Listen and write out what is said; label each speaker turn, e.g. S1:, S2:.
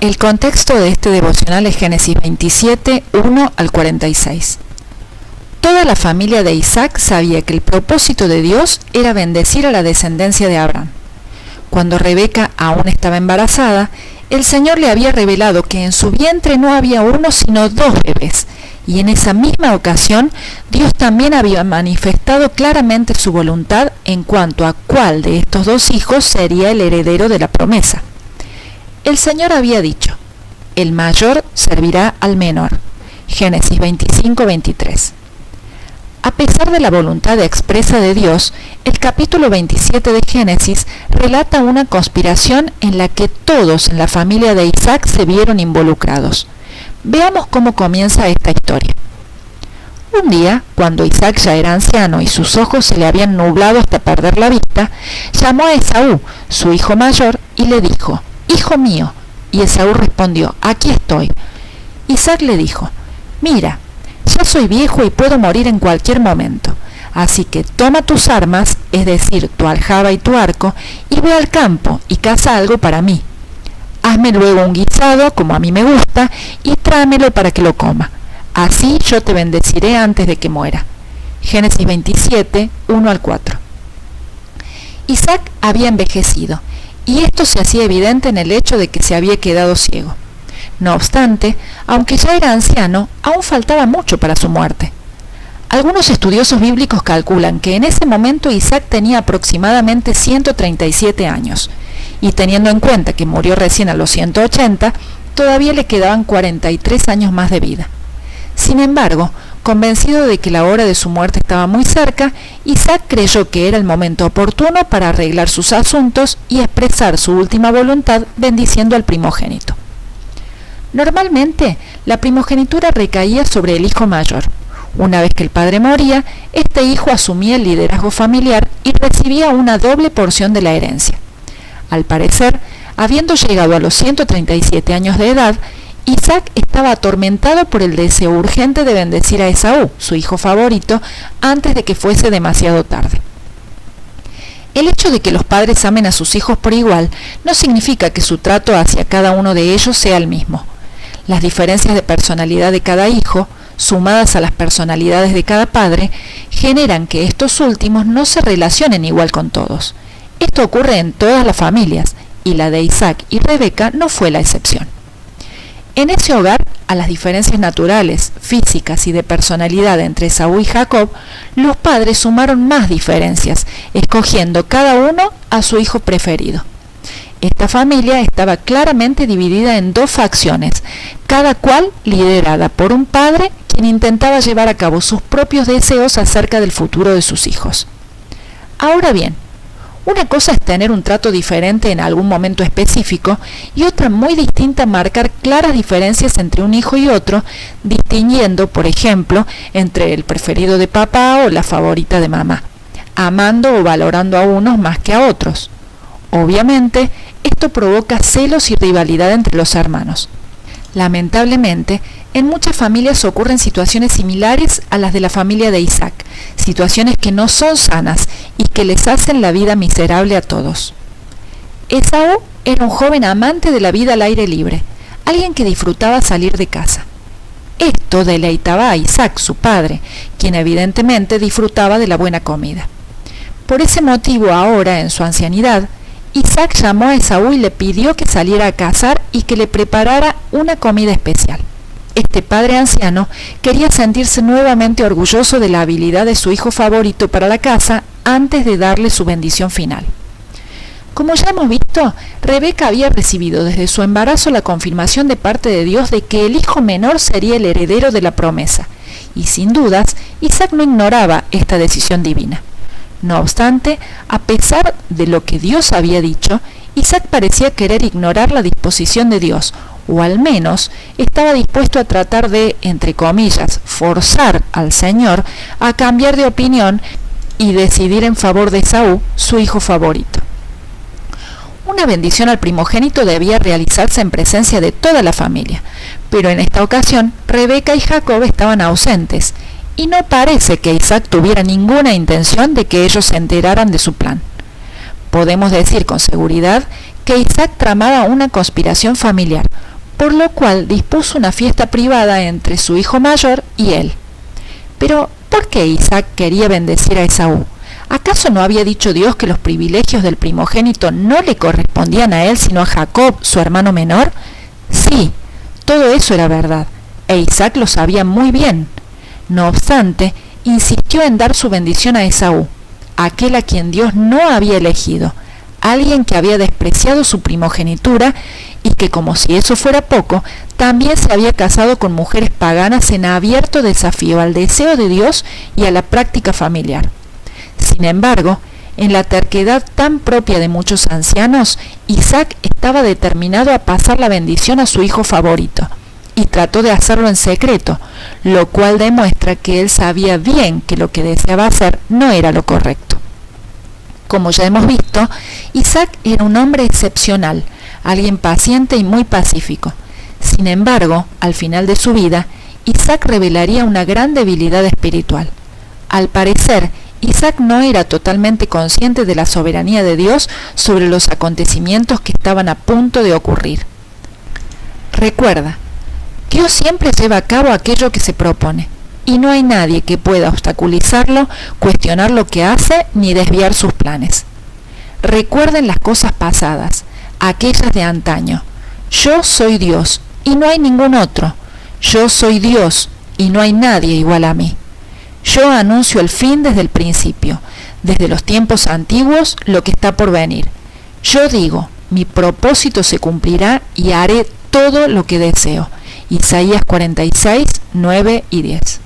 S1: El contexto de este devocional es Génesis 27, 1 al 46. Toda la familia de Isaac sabía que el propósito de Dios era bendecir a la descendencia de Abraham. Cuando Rebeca aún estaba embarazada, el Señor le había revelado que en su vientre no había uno sino 2 bebés, y en esa misma ocasión Dios también había manifestado claramente su voluntad en cuanto a cuál de estos 2 hijos sería el heredero de la promesa. El Señor había dicho: el mayor servirá al menor. Génesis 25, 23. A pesar de la voluntad expresa de Dios, el capítulo 27 de Génesis relata una conspiración en la que todos en la familia de Isaac se vieron involucrados. Veamos cómo comienza esta historia. Un día, cuando Isaac ya era anciano y sus ojos se le habían nublado hasta perder la vista, llamó a Esaú, su hijo mayor, y le dijo: «Hijo mío». Y Esaú respondió: «Aquí estoy». Isaac le dijo: «Mira, ya soy viejo y puedo morir en cualquier momento. Así que toma tus armas, es decir, tu aljaba y tu arco, y ve al campo y caza algo para mí. Hazme luego un guisado, como a mí me gusta, y tráemelo para que lo coma. Así yo te bendeciré antes de que muera». Génesis 27, 1 al 4. Isaac había envejecido, y esto se hacía evidente en el hecho de que se había quedado ciego. No obstante, aunque ya era anciano, aún faltaba mucho para su muerte. Algunos estudiosos bíblicos calculan que en ese momento Isaac tenía aproximadamente 137 años, y teniendo en cuenta que murió recién a los 180, todavía le quedaban 43 años más de vida. Sin embargo, convencido de que la hora de su muerte estaba muy cerca, Isaac creyó que era el momento oportuno para arreglar sus asuntos y expresar su última voluntad bendiciendo al primogénito. Normalmente, la primogenitura recaía sobre el hijo mayor. Una vez que el padre moría, este hijo asumía el liderazgo familiar y recibía una doble porción de la herencia. Al parecer, habiendo llegado a los 137 años de edad, Isaac estaba atormentado por el deseo urgente de bendecir a Esaú, su hijo favorito, antes de que fuese demasiado tarde. El hecho de que los padres amen a sus hijos por igual no significa que su trato hacia cada uno de ellos sea el mismo. Las diferencias de personalidad de cada hijo, sumadas a las personalidades de cada padre, generan que estos últimos no se relacionen igual con todos. Esto ocurre en todas las familias, y la de Isaac y Rebeca no fue la excepción. En ese hogar, a las diferencias naturales, físicas y de personalidad entre Esaú y Jacob, los padres sumaron más diferencias, escogiendo cada uno a su hijo preferido. Esta familia estaba claramente dividida en 2 facciones, cada cual liderada por un padre quien intentaba llevar a cabo sus propios deseos acerca del futuro de sus hijos. Ahora bien, una cosa es tener un trato diferente en algún momento específico y otra muy distinta marcar claras diferencias entre un hijo y otro, distinguiendo, por ejemplo, entre el preferido de papá o la favorita de mamá, amando o valorando a unos más que a otros. Obviamente, esto provoca celos y rivalidad entre los hermanos. Lamentablemente, en muchas familias ocurren situaciones similares a las de la familia de Isaac, situaciones que no son sanas y que les hacen la vida miserable a todos. Esaú era un joven amante de la vida al aire libre, alguien que disfrutaba salir de casa. Esto deleitaba a Isaac, su padre, quien evidentemente disfrutaba de la buena comida. Por ese motivo, ahora, en su ancianidad, Isaac llamó a Esaú y le pidió que saliera a cazar y que le preparara una comida especial. Este padre anciano quería sentirse nuevamente orgulloso de la habilidad de su hijo favorito para la caza antes de darle su bendición final. Como ya hemos visto, Rebeca había recibido desde su embarazo la confirmación de parte de Dios de que el hijo menor sería el heredero de la promesa, y sin dudas, Isaac no ignoraba esta decisión divina. No obstante, a pesar de lo que Dios había dicho, Isaac parecía querer ignorar la disposición de Dios, o al menos estaba dispuesto a tratar de, entre comillas, forzar al Señor a cambiar de opinión y decidir en favor de Esaú, su hijo favorito. Una bendición al primogénito debía realizarse en presencia de toda la familia, pero en esta ocasión Rebeca y Jacob estaban ausentes, y no parece que Isaac tuviera ninguna intención de que ellos se enteraran de su plan. Podemos decir con seguridad que Isaac tramaba una conspiración familiar, por lo cual dispuso una fiesta privada entre su hijo mayor y él. Pero, ¿por qué Isaac quería bendecir a Esaú? ¿Acaso no había dicho Dios que los privilegios del primogénito no le correspondían a él sino a Jacob, su hermano menor? Sí, todo eso era verdad, e Isaac lo sabía muy bien. No obstante, insistió en dar su bendición a Esaú, aquel a quien Dios no había elegido, alguien que había despreciado su primogenitura y que, como si eso fuera poco, también se había casado con mujeres paganas en abierto desafío al deseo de Dios y a la práctica familiar. Sin embargo, en la terquedad tan propia de muchos ancianos, Isaac estaba determinado a pasar la bendición a su hijo favorito, y trató de hacerlo en secreto, lo cual demuestra que él sabía bien que lo que deseaba hacer no era lo correcto. Como ya hemos visto, Isaac era un hombre excepcional, alguien paciente y muy pacífico. Sin embargo, al final de su vida, Isaac revelaría una gran debilidad espiritual. Al parecer, Isaac no era totalmente consciente de la soberanía de Dios sobre los acontecimientos que estaban a punto de ocurrir. Recuerda, Dios siempre lleva a cabo aquello que se propone, y no hay nadie que pueda obstaculizarlo, cuestionar lo que hace, ni desviar sus planes. Recuerden las cosas pasadas, aquellas de antaño. Yo soy Dios, y no hay ningún otro. Yo soy Dios, y no hay nadie igual a mí. Yo anuncio el fin desde el principio, desde los tiempos antiguos, lo que está por venir. Yo digo, mi propósito se cumplirá y haré todo lo que deseo. Isaías 46, 9 y 10.